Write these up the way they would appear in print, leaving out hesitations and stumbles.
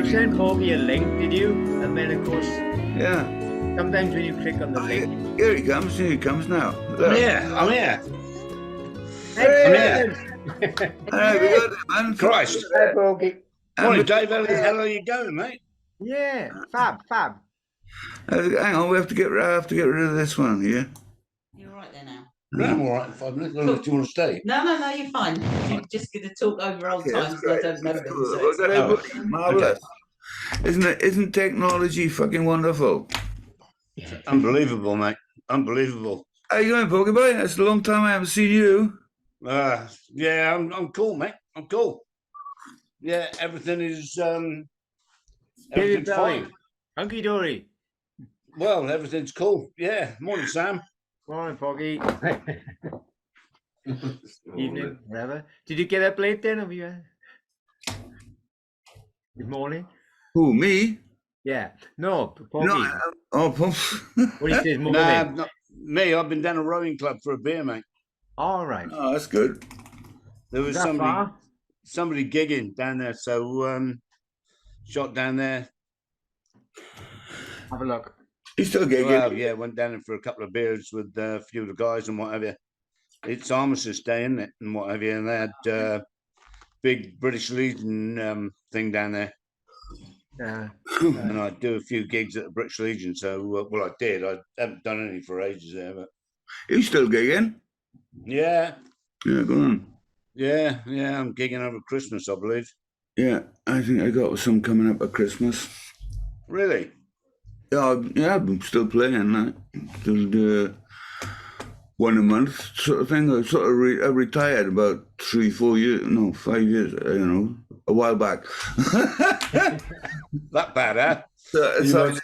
sent Porky a link, did you? And then, of course, Yeah. sometimes when you click on the link... Here he comes. Here he comes now. Look. I'm here. I'm here. Excellent! Hey, we got it, man. Christ. Hi, Porky. Morning, Dave. How the hell are you going, mate? Yeah, fab. Hang on, we have to get rid of this one here. You're right there now. Yeah, I'm all right in 5 minutes. I don't know if you want to stay. No, you're fine. You're just going to talk over old Yeah, times that's and I don't know great. them. Cool. So Look at it's it. Marvelous. Isn't technology fucking wonderful? Unbelievable, mate. Unbelievable. How you going, Porky boy? It's a long time I haven't seen you. Yeah, I'm cool, mate. I'm cool. Yeah, everything is everything's fine. Hunky dory. Well, everything's cool. Yeah. Morning, Sam. Morning, Porky. Evening, whatever. Did you get up late then? Have you? Good morning. Who, me? Yeah. No, Porky. No, What he says, morning. Nah, not me. I've been down a rowing club for a beer, mate. All right. Oh, that's good. There was Is that somebody gigging down there, so shot down there. Have a look. He's still gigging. Well, yeah, went down there for a couple of beers with a few of the guys and what have you. It's Armistice Day, isn't it? And what have you. And they had big British Legion thing down there. Yeah. And I do a few gigs at the British Legion. So, well, I did. I haven't done any for ages there. But He's still gigging. yeah. Yeah, go on. Yeah. I'm gigging over Christmas, I believe. Yeah, I think I got some coming up at Christmas. Really? Yeah, I'm still playing that. Still do one a month sort of thing. I sort of I retired about 3-4 years, no, 5 years, a while back. That bad, huh? So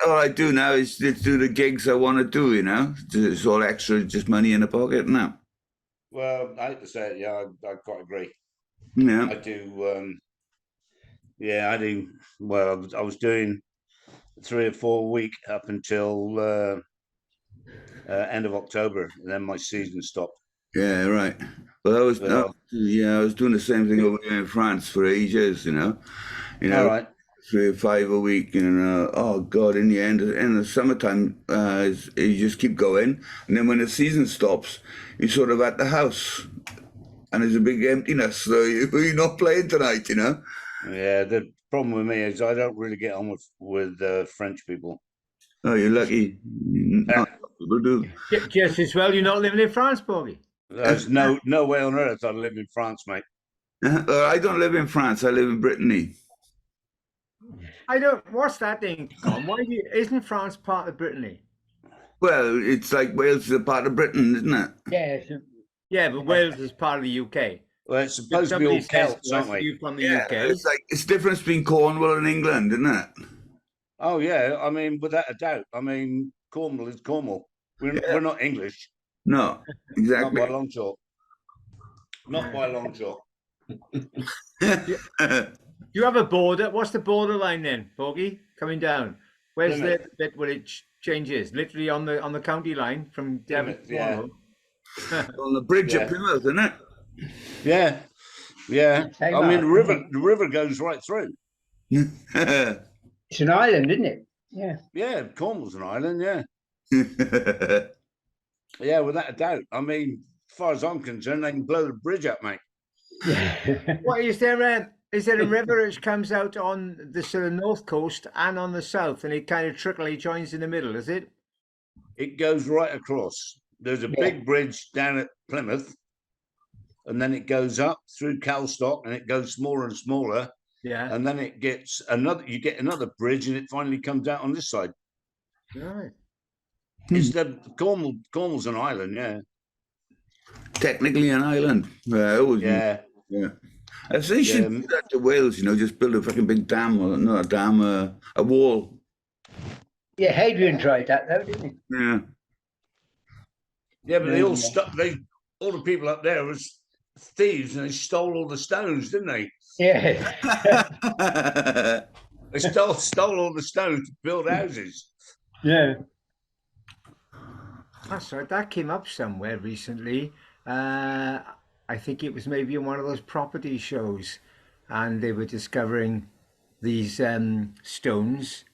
all I do now is just do the gigs I want to do, It's all extra, just money in the pocket now. Well, I hate to say it, yeah, I quite agree. Yeah. I do, I do. Well, I was doing 3 or 4 a week up until end of October, and then my season stopped. Yeah, right. Well, I was doing the same thing over there in France for ages, All right. 3 or 5 a week, oh God, in the end, in the summertime, you just keep going. And then when the season stops, you're sort of at the house and there's a big emptiness. So you're not playing tonight, Yeah, the problem with me is I don't really get on with French people. Oh, you're lucky. Not people do. Just as well you're not living in France, Porky. There's no way on earth I'd live in France, mate. I don't live in France. I live in Brittany. What's that thing, Con? Isn't France part of Brittany? Well, it's like Wales is a part of Britain, isn't it? Yes. Yeah, but Wales is part of the UK. Well, it's supposed to be all Celts, aren't we? You from the UK. It's difference between Cornwall and England, isn't it? Oh yeah, I mean, without a doubt. I mean, Cornwall is Cornwall. We're not English. No, exactly. Not by a long shot. Not by a long shot. Do you have a border? What's the borderline then, Porky? Coming down. Where's the bit where it changes? Literally on the county line from Devon to Cornwall. On the bridge at Plymouth, isn't it? Yeah. I mean, the river goes right through. It's an island, isn't it? Yeah. Yeah, Cornwall's an island. Yeah. Yeah, without a doubt. I mean, as far as I'm concerned, they can blow the bridge up, mate. What is there? Is there a river which comes out on the sort of north coast and on the south, and it kind of trickly joins in the middle? Is it? It goes right across. There's a big bridge down at Plymouth, and then it goes up through Calstock, and it goes smaller and smaller. Yeah. And then it gets you get another bridge, and it finally comes out on this side. Right. It's the Cornwall's an island, yeah. Technically an island. Yeah. I think you should do that to Wales, just build a fucking big dam, or not a dam, a wall. Yeah, Hadrian tried that though, didn't he? Yeah. Yeah, but they all all the people up there was thieves, and they stole all the stones, didn't they? Yeah. They stole all the stones to build houses. Yeah. That's right. That came up somewhere recently. I think it was maybe in one of those property shows, and they were discovering these stones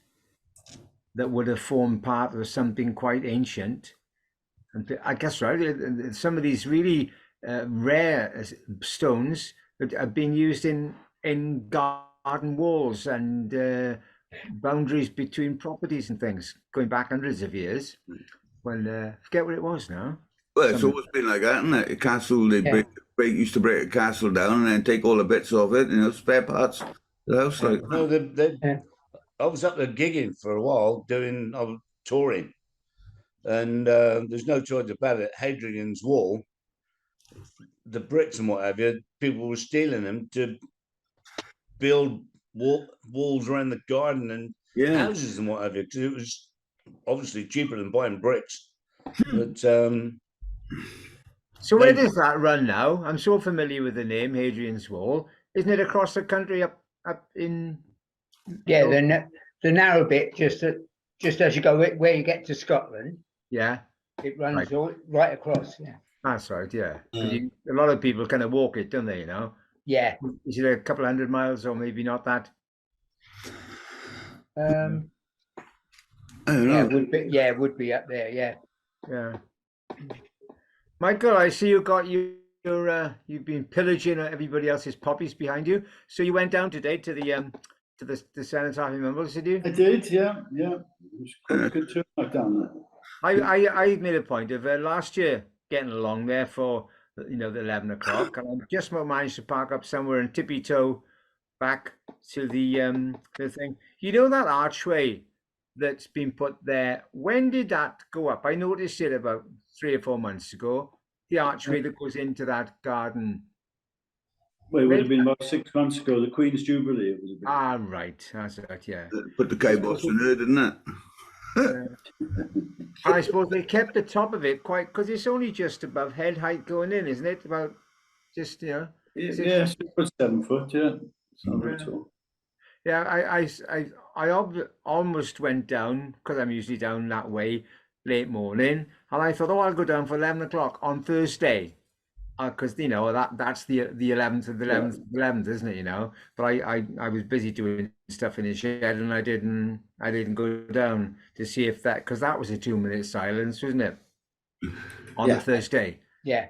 that would have formed part of something quite ancient. And I guess, right, some of these really rare stones that have been used in garden walls and boundaries between properties and things going back hundreds of years. Well, forget what it was now. Well, it's always been like that, isn't it? A castle, they used to break a castle down and then take all the bits off it, spare parts. The house, like. No, I was up there gigging for a while, I was touring, and there's no choice about it. Hadrian's Wall, the bricks and what have you, people were stealing them to build walls around the garden and houses and what have you, because it was obviously cheaper than buying bricks. But so where does that run now? I'm so familiar with the name Hadrian's Wall. Isn't it across the country up in? Yeah, the narrow bit, just as you go where you get to Scotland. Yeah, it runs right across. Yeah, that's right. Yeah, a lot of people kind of walk it, don't they? Yeah. Is it a couple of 100 miles or maybe not that? I don't know. It would be up there. Yeah. Yeah. Michael, I see you got you've been pillaging everybody else's poppies behind you. So you went down today to the cenotaph in Mumbles, did you? I did, yeah. It was quite a good turnout down there. I made a point of last year getting along there for the 11 o'clock, and I just managed to park up somewhere and tippy toe back to the thing. That archway that's been put there, when did that go up? I noticed it about 3 or 4 months ago. The archway that goes into that garden. Well, it would have been about 6 months ago, the Queen's Jubilee. It was right. That's right, yeah. Put the kibosh in there, didn't it? I suppose they kept the top of it quite, because it's only just above head height going in, isn't it? About just, Yeah, 6 foot, 7 foot, yeah. It's not very tall. Yeah, I almost went down, because I'm usually down that way late morning, and I thought, I'll go down for 11 o'clock on Thursday, because that's the 11th of the 11th, isn't it? But I was busy doing stuff in the shed, and I didn't go down to see if that, because that was a 2-minute silence, wasn't it, on the Thursday? Yeah.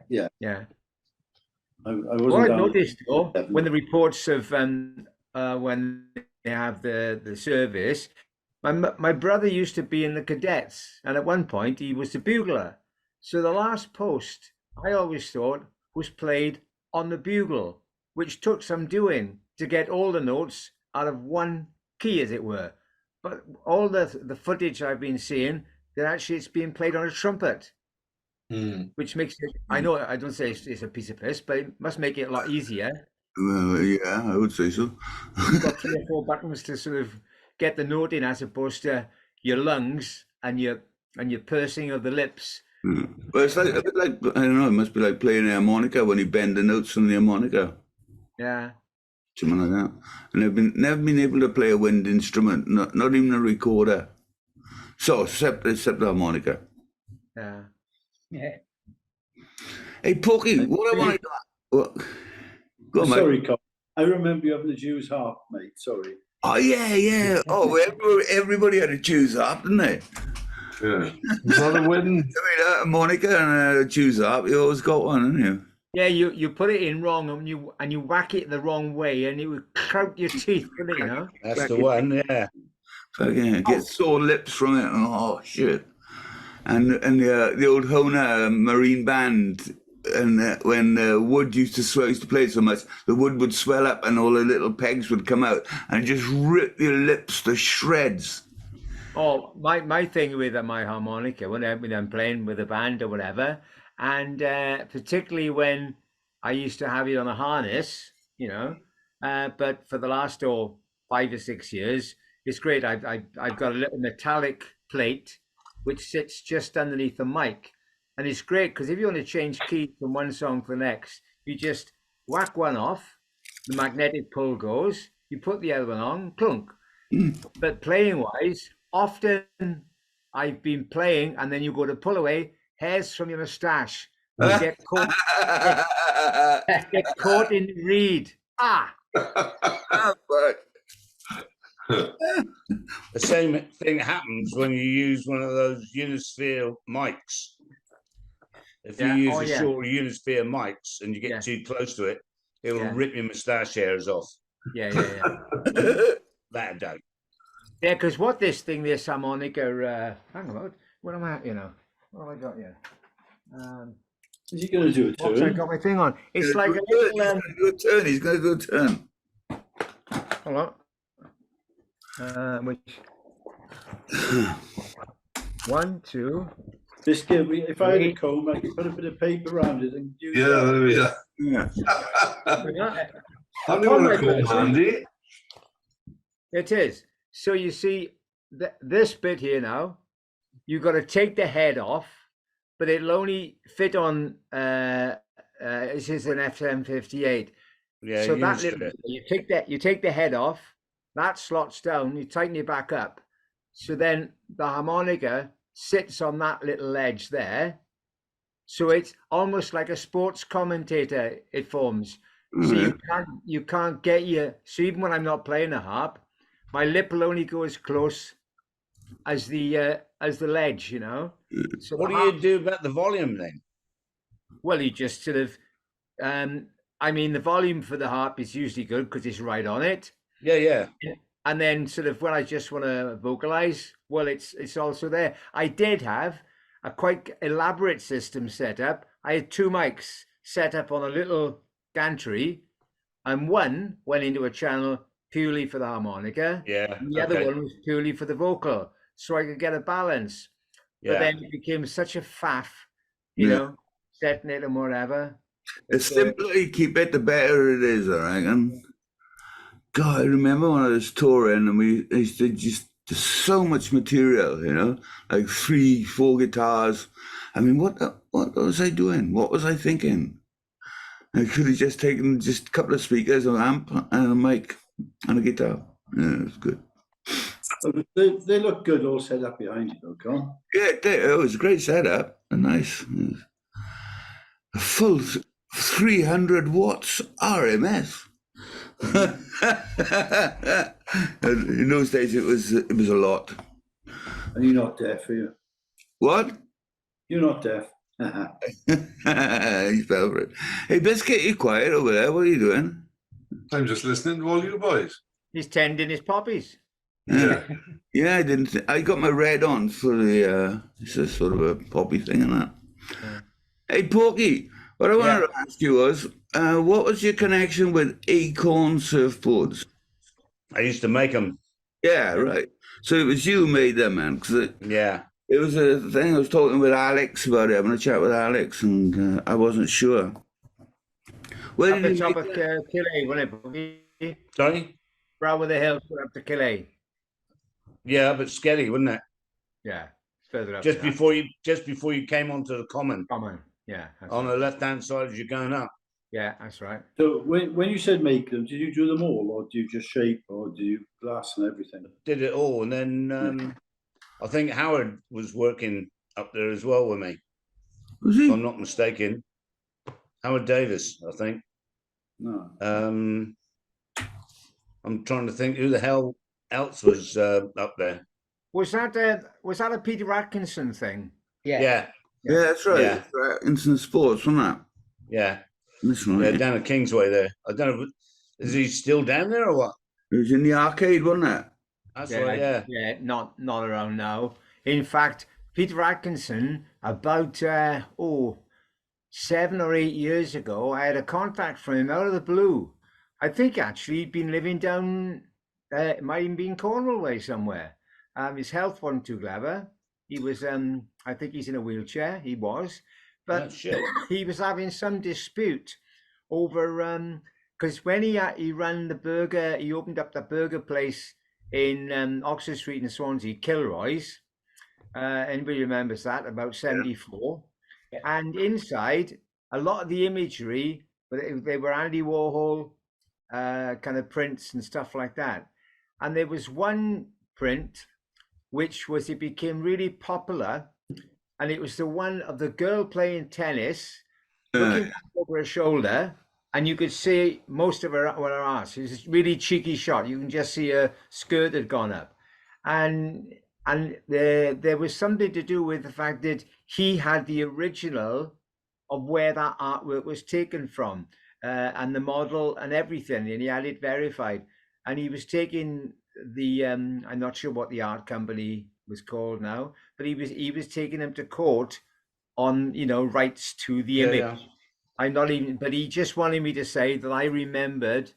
I What I noticed though, when the reports of when they have the service, my brother used to be in the cadets, and at one point he was the bugler. So the last post, I always thought, was played on the bugle, which took some doing to get all the notes out of one key, as it were. But all the footage I've been seeing, that actually it's being played on a trumpet, which makes it, I know I don't say it's a piece of piss, but it must make it a lot easier. Well, yeah, I would say so. You've got 3 or 4 buttons to sort of get the note in, as opposed to your lungs and your pursing of the lips. Well, it's like a bit like, I don't know, it must be like playing a harmonica when you bend the notes on the harmonica. Yeah. Something like that. And I've never been able to play a wind instrument, not even a recorder. So except the harmonica. Yeah. Hey, Porky, what am I? Go on, sorry, mate. Colin. I remember you having a Jew's harp, mate. Sorry. Oh yeah. Oh, everybody had a Jew's harp, didn't they? Yeah. Is that a wind? I mean, a harmonica and a Jew's harp. You always got one, haven't you? Yeah, you put it in wrong, and you whack it the wrong way, and it would crack your teeth, wouldn't it? That's the one, yeah. Fucking get sore lips from it. Oh shit! And the old Hona marine band, and when wood used to play so much, the wood would swell up, and all the little pegs would come out, and just rip your lips to shreds. Oh, my thing with my harmonica, when I'm playing with a band or whatever, and particularly when I used to have it on a harness, but for the last 5 or 6 years, it's great. I've got a little metallic plate which sits just underneath the mic, and it's great because if you want to change key from one song to the next, you just whack one off, the magnetic pull goes, you put the other one on, clunk. But playing wise, often I've been playing and then you go to pull away, hairs from your moustache get caught in the reed. The same thing happens when you use one of those Unisphere mics. If you Yeah. use Oh, a yeah. short Unisphere mics and you get Yeah. too close to it, it'll Yeah. rip your moustache hairs off. Yeah, yeah, yeah. That I don't. Yeah, because what this harmonica, hang on, what am I at, you know? What have I got here? Is he going to do a What's I turn? got my thing on? It's He's like gonna a do it. little, He's going to do a turn. hold on. Which, 1, 2. This give me, if I had a Three. comb, I could put a bit of paper around it and use Yeah, that. there we are. Yeah. Handy On one my to call person. handy. It is. So you see, this bit here now, you've got to take the head off, but it'll only fit on, this is an FM58. Yeah, So that Unisphere. little, you take the head off, that slots down, you tighten it back up. So then the harmonica sits on that little edge there. So it's almost like a sports commentator, it forms. So you can't get so even when I'm not playing a harp, my lip will only go as close as the ledge, you know. So What do you do about the volume then? well, you just sort of I mean, the volume for the harp is usually good because it's right on it. Yeah, yeah. And then sort of when I just want to vocalize, well, it's also there. I did have a quite elaborate system set up. I had 2 mics set up on a little gantry, and one went into a channel purely for the harmonica. Yeah. And the other one was purely for the vocal, so I could get a balance. But Yeah. then it became such a faff, you know, setting it and whatever. The simpler you keep it, the better it is, I reckon. God, I remember when I was touring and we used to just so much material, you know, like 3, 4 guitars. I mean, what was I doing? What was I thinking? I could have just taken just a couple of speakers, an amp, and a mic, and a guitar. Yeah, it was good. They look good all set up behind you, though, Con. Yeah, it was a great setup. Nice. A full 300 watts RMS. In those days, it was a lot. And you're not deaf, are you? What? You're not deaf. He fell for it. Hey, Biscuit, you quiet over there. What are you doing? I'm just listening to all you boys. He's tending his poppies. Yeah, yeah. I didn't. I got my red on for the. It's a sort of a poppy thing and that. Yeah. Hey, Porky. What I wanted to ask you was, what was your connection with Acorn Surfboards? I used to make them. Yeah, right. So it was you who made them, man. Because Yeah. it was a thing. I was talking with Alex about it, having a chat with Alex, and I wasn't sure. Where Up did the you top make of that? Killee, wasn't it? Sorry? Brow of the hill up to Killee. Yeah, but Skelly, wasn't it? Yeah, it's further up. Just than before you came onto the common. that. Common. Yeah. That's On right. the left hand side as you're going up. Yeah, that's right. So when you said make them, did you do them all, or do you just shape, or do you glass and everything? Did it all. And then I think Howard was working up there as well with me, Was if he? I'm not mistaken. Howard Davis, I think. No. I'm trying to think who the hell else was up there. Was that a Peter Atkinson thing? Yeah. Yeah, that's right. Yeah. That's right. Instant Sports, wasn't that? Yeah. That's Yeah, right. down at Kingsway there. I don't know. Is he still down there or what? It was in the arcade, wasn't it? That's right, yeah. Yeah, not around now. In fact, Peter Atkinson, about 7 or 8 years ago, I had a contact from him out of the blue. I think actually he'd been living down, it might even be in Cornwall way somewhere. His health wasn't too clever. He was, I think he's in a wheelchair. He was, but Oh, shit. he was having some dispute over because when he ran the burger, he opened up the burger place in Oxford Street in Swansea, Kilroy's. Anybody remembers that? About 74. Yeah. And inside, a lot of the imagery, they were Andy Warhol kind of prints and stuff like that. And there was one print which it became really popular, and it was the one of the girl playing tennis, looking back over her shoulder, and you could see most of her ass. It's a really cheeky shot. You can just see her skirt had gone up, and there was something to do with the fact that he had the original of where that artwork was taken from, and the model and everything, and he had it verified. And he was taking the I'm not sure what the art company was called now, but he was taking them to court on rights to the image. Yeah. I'm not even, but he just wanted me to say that I remembered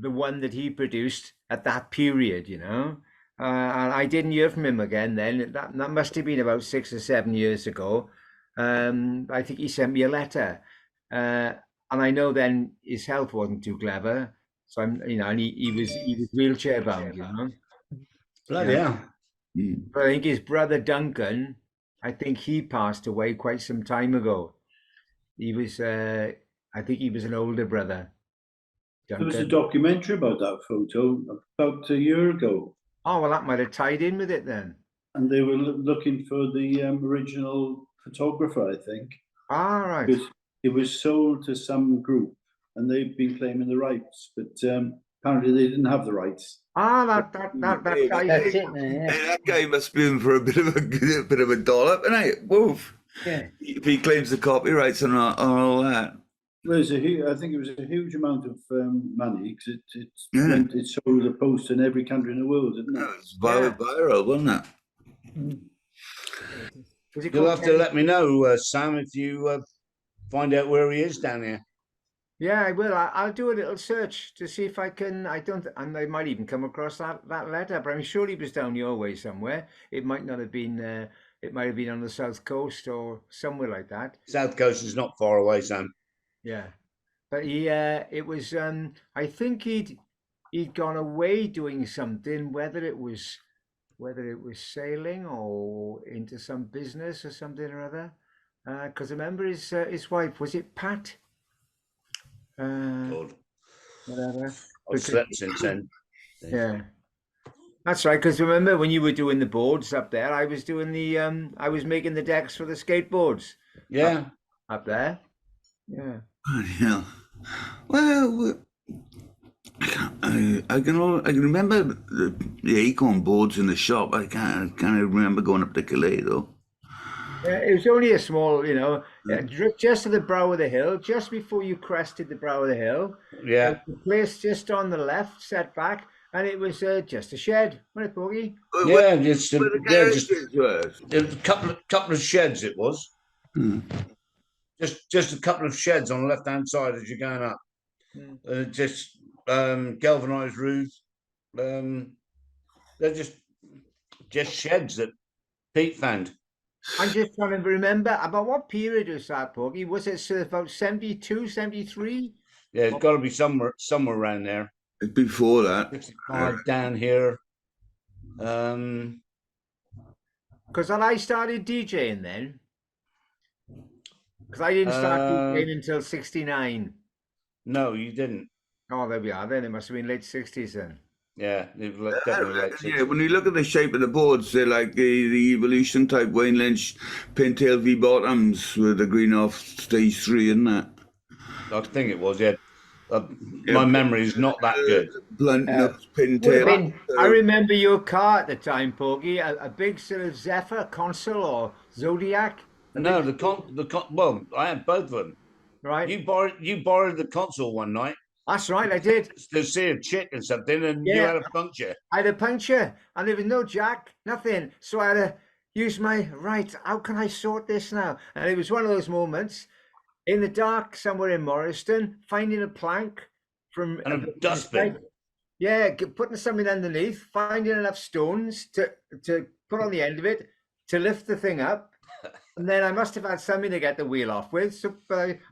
the one that he produced at that period, and I didn't hear from him again then. That must have been about 6 or 7 years ago. I think he sent me a letter, and I know then his health wasn't too clever, so and he was wheelchair bound. Bloody hell. But I think his brother Duncan, I think he passed away quite some time ago. He was, I think he was an older brother. There was a Duncan. documentary about that photo about a year ago, Oh, well, that might have tied in with it then. and they were looking for the original photographer, I think. Ah, right. Because it was sold to some group, and they've been claiming the rights, but apparently they didn't have the rights. Ah, that ties That's in. it, then, yeah. Hey, that guy must be in for a bit of a dollop, innit? Woof. Yeah. If he claims the copyrights on all that. Well, I think it was a huge amount of money because Yeah. it sold a post in every country in the world, didn't That it? was viral, wasn't it? Was it You'll called have to let me know, Sam, if you find out where he is down here. Yeah, I will. I'll do a little search to see if I can. I don't. And I might even come across that letter, but I'm sure he was down your way somewhere. It might not have been. It might have been on the south coast or somewhere like that. South Coast is not far away, Sam. Yeah, but it was. I think he'd gone away doing something. Whether it was sailing or into some business or something or other. Because I remember his wife, was it Pat? God, Whatever. I've slept since then. Yeah, that's right. Because remember when you were doing the boards up there, I was doing I was making the decks for the skateboards Yeah. up there. Yeah. Yeah. Well, I can remember the acorn boards in the shop. I can't remember going up to Calais though. It was only a small, just to the brow of the hill, just before you crested the brow of the hill. Yeah. The place just on the left, set back, and it was just a shed, wasn't it, Porky? Yeah, just Where the yeah, just garages were. a couple of sheds. It was just a couple of sheds on the left hand side as you're going up. Just galvanized roofs. They're just sheds that Pete found. I'm just trying to remember about what period was that, Porky? Was it sort of about 72, 73? Yeah, it's got to be somewhere around there. It's before that. 65 down here. Because I started DJing then. Because I didn't start DJing until 69. No, you didn't. Oh, there we are. Then it must have been late 60s then. Yeah, it was definitely late 60s. Yeah, when you look at the shape of the boards, they're like the Evolution type Wayne Lynch pintail V bottoms with the green off stage 3, isn't that? I think it was, yeah. My memory is not that good. Blunt nose pintail. I remember your car at the time, Porky, a big sort of Zephyr console or Zodiac. No, well, I had both of them. Right. You borrowed the console one night That's right, I did. to see a chick and something, and you had a puncture. I had a puncture, and there was no jack, nothing. So I had to use how can I sort this now? And it was one of those moments in the dark somewhere in Morriston, finding a plank from And a dustbin. Yeah, putting something underneath, finding enough stones to put on the end of it to lift the thing up. And then I must have had something to get the wheel off with. So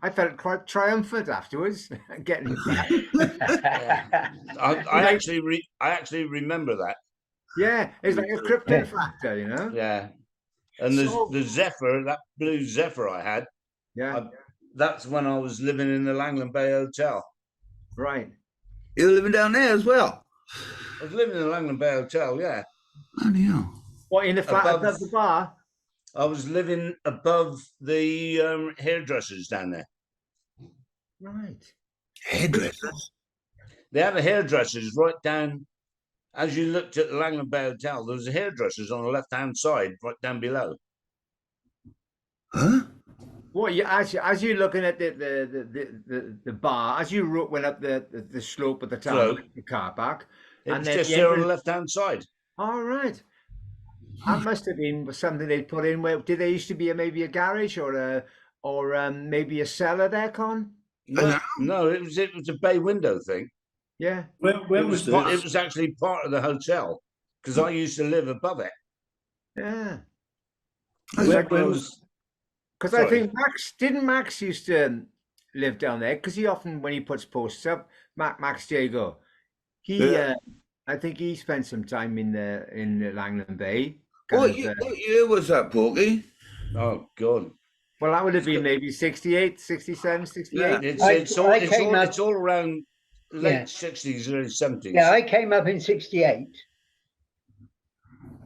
I felt quite triumphant afterwards, getting it back. I actually remember that. Yeah, it's like a krypton factor, Yeah, and the Zephyr, that blue Zephyr I had. Yeah, that's when I was living in the Langland Bay Hotel. right. You were living down there as well? I was living in the Langland Bay Hotel, yeah. Bloody hell. What, in the flat above the bar? I was living above the hairdressers down there. Right. Hairdressers. They had a hairdressers right down. As you looked at the Langland Bay Hotel, there was a hairdressers on the left-hand side, right down below. Huh? Well, you as you're looking at the bar, as you went up the slope of the town, Slope. the car park, It and was then just the there on the entrance. left-hand side. All right, that must have been something they put in. Where did there used to be maybe a garage or maybe a cellar there, Con? No, it was a bay window thing. Yeah. Where was this? It was actually part of the hotel because I used to live above it. Yeah. Where was? Because I Sorry. think Max used to live down there because he often, when he puts posts up, Max Jago, Yeah. I think he spent some time in the Langland Bay. What year was that, Porky? Oh God! Well, that would have been maybe 68, 67, 68. Yeah. It's all around Yeah. late 60s, early 70s. Yeah, I came up in 68.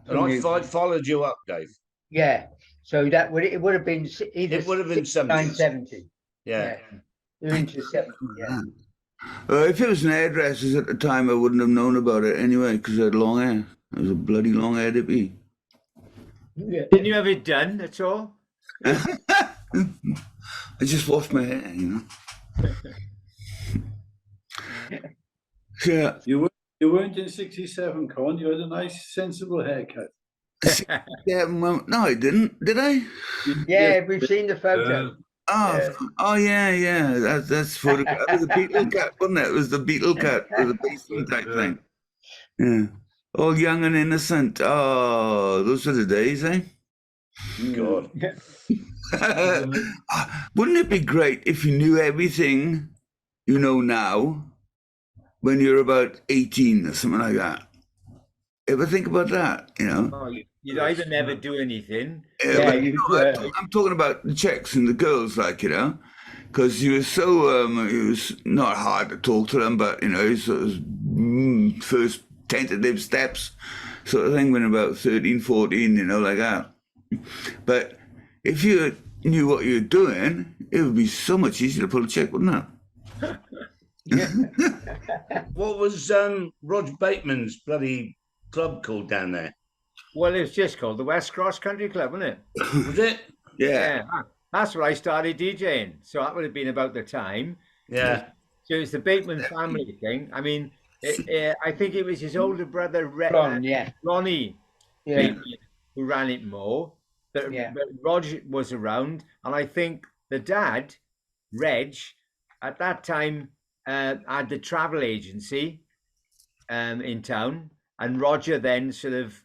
And I followed you up, Dave. Yeah. So it would have been either It would have been 69, 70s. 70. Yeah. You're into 70, yeah. If it was an hairdressers at the time, I wouldn't have known about it anyway because I had long hair. It was a bloody long hair to be. Yeah. Didn't you have it done at all? I just washed my hair, you know. Yeah. You weren't in 67, Con. You had a nice, sensible haircut. Yeah, well, no, I didn't. Did I? Yeah, we've seen the photo. Oh, yeah. That's photograph. It was the beetle cut, wasn't it? It was the beetle cut with the basement type thing. Yeah. All young and innocent. Oh, those are the days, eh? God. Wouldn't it be great if you knew everything you know now when you're about 18 or something like that? Ever think about that, you know? Oh, you'd either never do anything. Yeah, I'm talking about the chicks and the girls, like, you know, because you were so, it was not hard to talk to them, but, you know, sort of first tentative steps sort of thing when about 13, 14, you know, like that. But if you knew what you were doing, it would be so much easier to pull a chick, wouldn't it? What was Roger Bateman's bloody club called down there? Well, it was just called the West Cross Country Club, wasn't it? Was it? Yeah. That's where I started DJing. So that would have been about the time. Yeah. So it's the Bateman family thing. I mean, I think it was his older brother, Ronnie Bateman, who ran it more. But Roger was around. And I think the dad, Reg, at that time had the travel agency in town. And Roger then sort of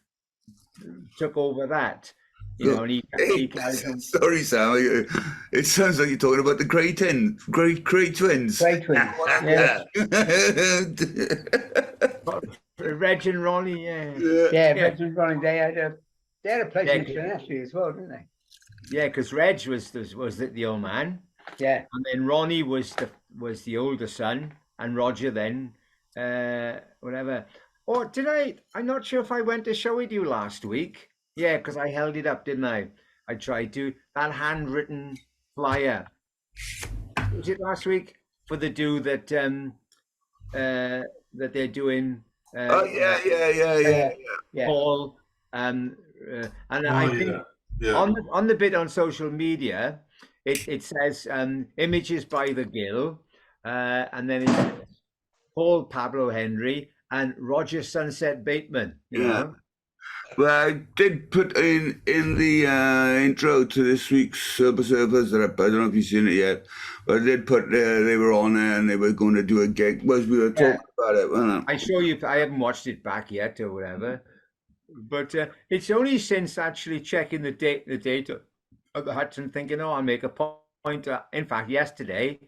took over that. You know, and he carried on. Sorry, Sam. It sounds like you're talking about the Grey Twins. Grey Twins. Grey Twins. Yeah. Reg and Ronnie, Reg and Ronnie, they had a place in Trinity as well, didn't they? Yeah, because Reg was the old man. Yeah. And then Ronnie was the older son, and Roger then whatever. Or did I? I'm not sure if I went to show with you last week. Yeah, because I held it up, didn't I? I tried to. That handwritten flyer. Was it last week for the do that that they're doing? Yeah. Paul and I think on the bit on social media, it says images by the Gill, and then it says Paul Pablo Henry and Roger Sunset Bateman. You know. Well, I did put in the intro to this week's Super Surfers that I don't know if you've seen it yet, but I did put they were on there and they were going to do a gig. Was we were talking about it, wasn't it? I show you. I haven't watched it back yet or whatever, but it's only since actually checking the date of the Hudson, thinking, oh, I'll make a point. In fact, yesterday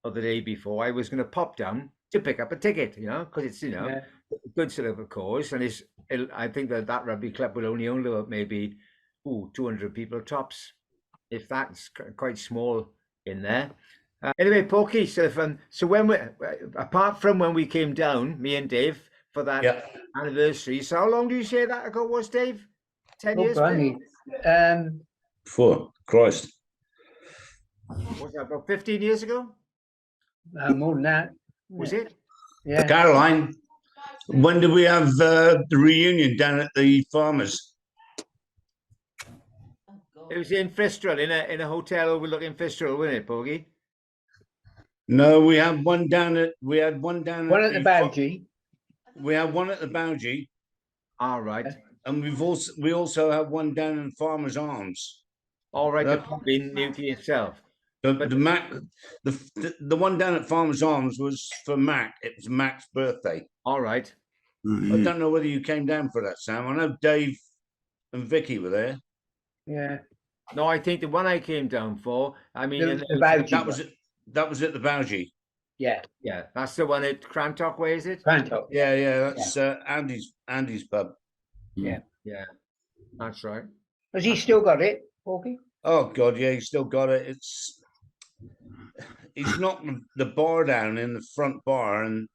or the day before, I was going to pop down to pick up a ticket, you know, because it's a good sort of a cause, and I think that rugby club will only own about maybe 200 people tops, if that's quite small in there. Anyway, Porky, so when apart from when we came down, me and Dave, for that anniversary, so how long do you say that ago was, Dave? 10 years? For Christ. Was that about 15 years ago? More than that. Was it? Yeah. Caroline, when did we have the reunion down at the farmers? Oh, God. It was in Fistral, in a hotel overlooking Fistral, wasn't it, Porgy? No, we had one down at One at the Bowgie. We had one at the Bowgie, All right. and we also have one down in Farmers Arms. All right, the That- pub in Newquay itself. The one down at Farmers Arms was for Mac. It was Mac's birthday. All right. I don't know whether you came down for that, Sam. I know Dave and Vicky were there. Yeah. No, I think the one I came down for, I mean, The Bowgie. That was at the Bowgie. Yeah. yeah, that's the one at Crantock, where is it? Crantock. Yeah, that's Andy's pub. Yeah, that's right. Has he still got it, Porky? Oh God, yeah, he's still got it. He's knocked the bar down in the front bar, and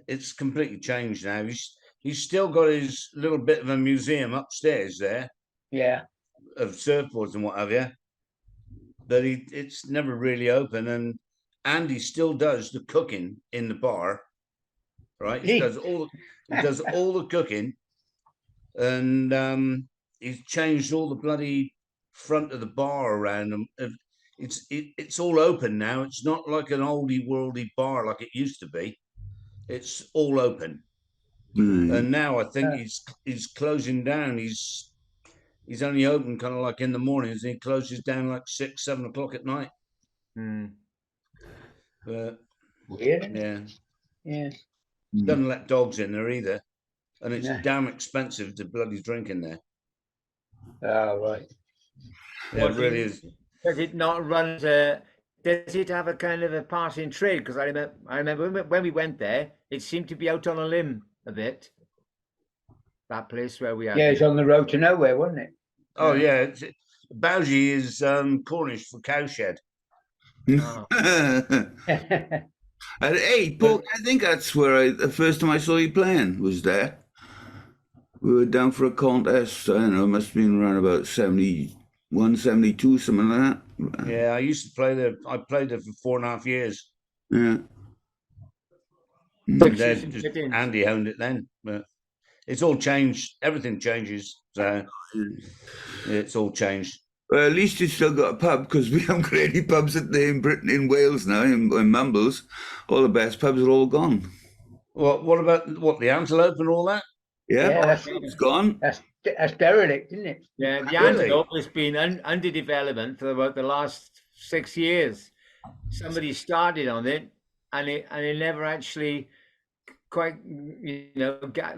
it's completely changed now. He's still got his little bit of a museum upstairs there Yeah. of surfboards and what have you. But it's never really open, and Andy still does the cooking in the bar, right? He does all the cooking, and he's changed all the bloody front of the bar around them. It's all open now. It's not like an oldie worldy bar like it used to be. It's all open, and now I think he's closing down. He's only open kind of like in the mornings, and he closes down like 6, 7 o'clock at night. But Weird. yeah, Yeah. doesn't let dogs in there either, and it's No. damn expensive to bloody drink in there. Oh, right. Yeah, it really is. Does it not run does it have a kind of a passing trade? Because I remember when we went there, it seemed to be out on a limb a bit. That place where we are. Yeah, it's on the road to nowhere, wasn't it? Oh yeah, Bowgie is Cornish for cowshed. Oh. Hey, Paul, I think that's where the first time I saw you playing was there. We were down for a contest. I don't know, it must have been around about 71, 72, something like that. Yeah, I used to play there. I played there for 4.5 years. Yeah. Andy owned it then, but it's all changed. Everything changes, so it's all changed. Well, at least you still got a pub, because we haven't got any pubs in Britain, in Wales now, in Mumbles. All the best pubs are all gone. Well, what about the Antelope and all that? Yeah, it's gone. That's derelict, isn't it? Yeah, the Really? Antelope has been under development for about the last 6 years. Somebody started on it, and it never actually quite,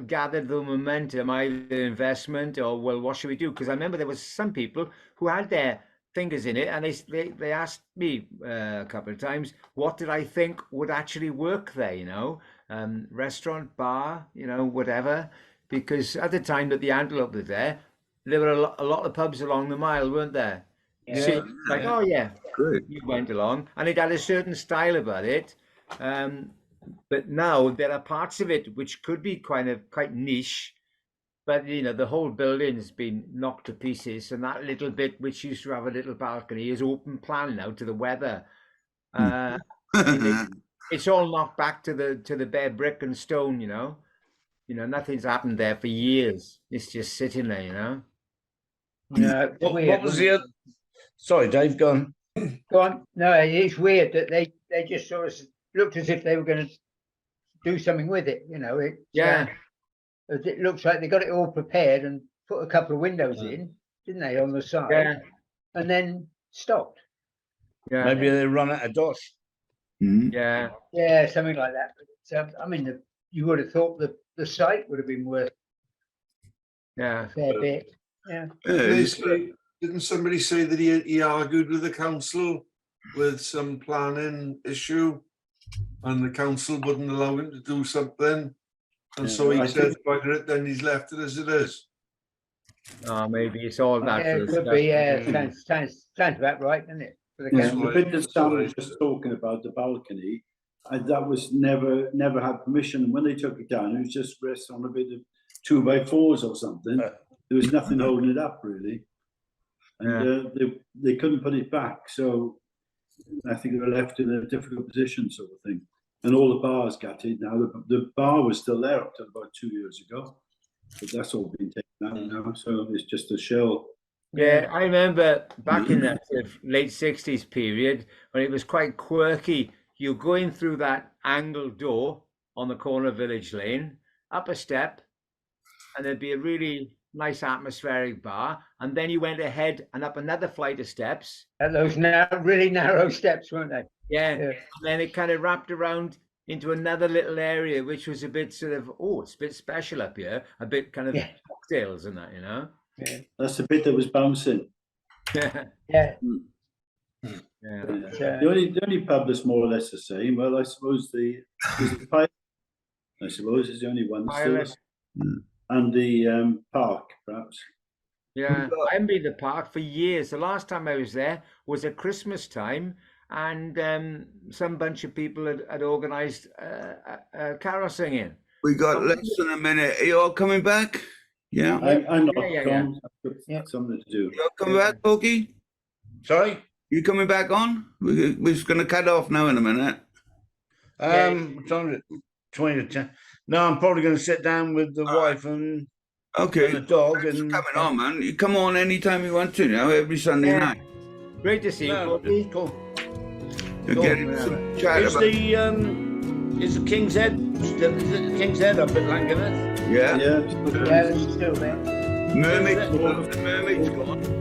gathered the momentum, either investment or, well, what should we do? Because I remember there was some people who had their fingers in it, and they asked me a couple of times, what did I think would actually work there? Restaurant, bar, whatever. Because at the time that the Antelope was there were a lot of pubs along the mile, weren't there? Yeah. So, like, oh yeah, Great. you went along, and it had a certain style about it. But now there are parts of it which could be quite niche, but the whole building has been knocked to pieces, and that little bit which used to have a little balcony is open plan now to the weather. It's all knocked back to the bare brick and stone. Nothing's happened there for years. It's just sitting there. No, it's What weird, was wasn't the other? Sorry, Dave, go on. it? Go on. No, it's weird that they just sort of looked as if they were going to do something with it. It looks like they got it all prepared and put a couple of windows in, didn't they, on the side? Yeah. And then stopped. Yeah. Maybe they run out of dosh. Yeah. Yeah, something like that. But, you would have thought the site would have been worth Yeah. a fair bit. Yeah. Didn't somebody say that he argued with the council with some planning issue, and the council wouldn't allow him to do something, and so he said, "Bugger it," then he's left it as it is. Oh, maybe it's all Yeah, natural it could stuff. be. Yeah, sounds about right, doesn't it? For the Yeah, council. the bit that Sam was just talking about, the balcony, that was never had permission. And when they took it down, it was just resting on a bit of 2x4s or something. There was nothing holding it up really, and they couldn't put it back. So I think they were left in a difficult position, sort of thing. And all the bars gutted. Now the bar was still there up till about 2 years ago, but that's all been taken out now. So it's just a shell. Yeah, I remember back in that sort of late 60s period when it was quite quirky. You're going through that angled door on the corner of Village Lane, up a step, and there'd be a really nice atmospheric bar. And then you went ahead and up another flight of steps. And those really narrow steps, weren't they? Yeah. Yeah. And then it kind of wrapped around into another little area, which was a bit sort of, oh, it's a bit special up here, a bit kind of Yeah. cocktails and that, you know? Yeah. That's the bit that was bouncing. Yeah. Yeah. Yeah. The only pub that's more or less the same. Well, I suppose the Pilot, I suppose, is the only one still. Pilot. And the park, perhaps. Yeah, I haven't been to the park for years. The last time I was there was at Christmas time, and some bunch of people had organised a carol singing. We got less than a minute. Are you all coming back? Yeah. I'm not Yeah. gone. I've Yeah. got something to do. You all coming back, Porky? Sorry. You coming back on? We're just going to cut off now in a minute. What time is it? 20 to 10. No, I'm probably going to sit down with the wife and Okay. the dog. Thanks for And coming on, man. You come on anytime you want to now, every Sunday Yeah. night. Great to see you, No, Porky. cool. You're Cool. getting some chat Is about... the King's Head still, is it the King's Head up at Langaneth? Yeah. Yeah. Yeah, it's still there. Mermaid's gone.